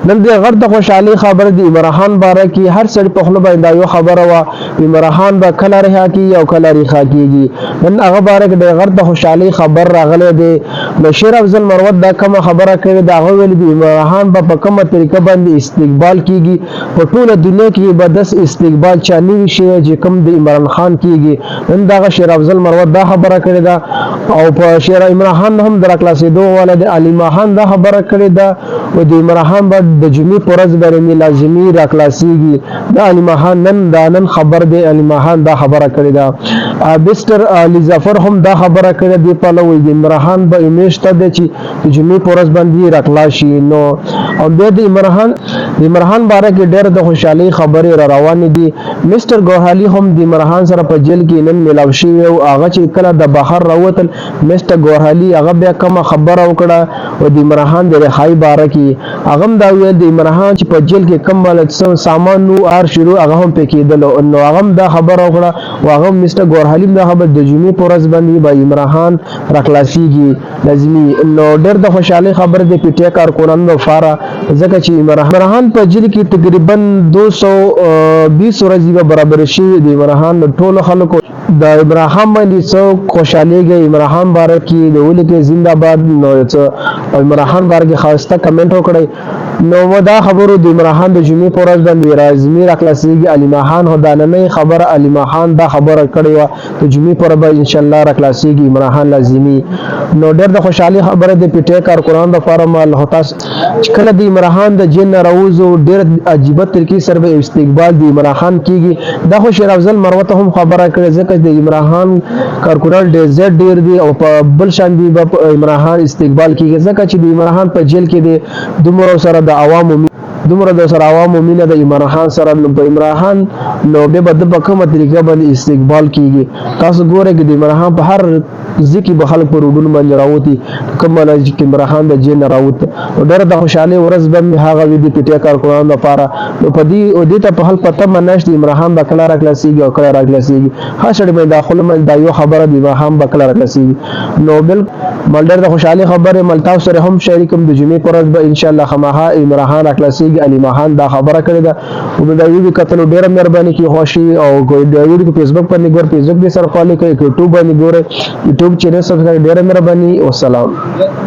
نن دې غړ د خوشحالي خبر دی عمران باره کې هر سړي په خپل باندې یو خبره وا عمران به کله رها کی او کله رها کیږي نن هغه باره کې د غړ د خوشحالي خبر راغله دی بشیر افضل مروت دا کوم خبره کوي دا هغه ویل دی عمران په کومه طریقه باندې استقبال کیږي په ټوله دنیا کې به د استقبال چاني شي چې کوم د عمران خان کیږي نن دا شیر افضل مروت دا خبره کړې ده او په شیر عمران هم در کلاسې دوه ولد علي ماهان دا خبره کړې ده او د عمران د جمعې پر ورځ باندې لازمي راکلاسيږي د علي ماهان نن خبر دی علي ماهان دا خبره کړې ده بستر علي ظفر هم دا خبره کړې دی په لوی د عمران به امیشته دی چې د جمعې پر ورځ باندې راکلاشي نو او د عمران باره کې ډېر د خوشحالي خبرې را روانې دي مستر ګوهالي هم د عمران سره په جیل کې نن ملاو شوی او هغه چې کله د بهر راوتل مستر ګوهالي هغه بیا کوم خبره وکړه او د عمران د رهایی باره کې هغه دا ویل د عمران چې په جیل کې کم ولت سامان نو ار شروع هغه هم پکېدل نو هغه دا خبره وکړه او هغه مستر ګوهالي دا خبر د جمعې پر ورځ باندې به عمران راکلاسيږي لازمي نو ډېر د خوشحالي خبر دی پټه کارکونانو لپاره ځکه چې عمران په جیل کې تقریبا 220 ورځې برابر شي د عمران ټول خلکو د ابراهیم باندې څو خوشاليږي عمران باره کې د ولې کې زنده‌باد نو عمران باره کې خاصه کمنټ وکړي نو دا خبرو د عمران د جمعې پر ورځ باندې راځمي راکلاسيږي علي ماهان هدا نه خبره علي ماهان دا خبره کړې و د جمعې پر ورځ ان شاء الله راکلاسيږي عمران لازمي نو ډېر د خوشحالي خبره د پټه کارکونان د فارم الله تاسو کله د عمران د جن راوزو ډېر عجیب طریقې سره استقبال د عمران کیږي دا خو شیر افضل مروت هم خبره کړې ځکه د عمران کارکونان ډېر دي او په بل شان دي عمران استقبال کیږي ځکه چې د عمران په جیل کې د دومره سره د عوامو مینه د عمران سره په عمران نو به په کومه طریقه باندې استقبال کیږي تاسو ګورئ چې د عمران په هر ځکه به خلک پر وډون باندې راوتی کومه چې عمران د جیل راوت ډېر د خوشاله ورځ باندې هغه وی د پټه کارکونانو لپاره نو په دې او دې ته په حل پته مناش د عمران بکلا راکلاسيږي او کله راکلاسيږي هر شړې باندې داخله مل دا یو خبره دی عمران بکلا راکلاسيږي نو بل ملډر د خوشاله خبره ملتاو سره هم شریکم د جمعې پر ورځ به ان شاء الله خامخا عمران راکلاسيږي علي ماهان دا خبره کړې ده او دا یو کتل ډېر مهرباني کی خوشي او د یو فیسبوک باندې ګور فیسبوک دې سره فالو کوي یوټیوب باندې ګور یوټیوب چینل سبسکرایب ډېر مهرباني والسلام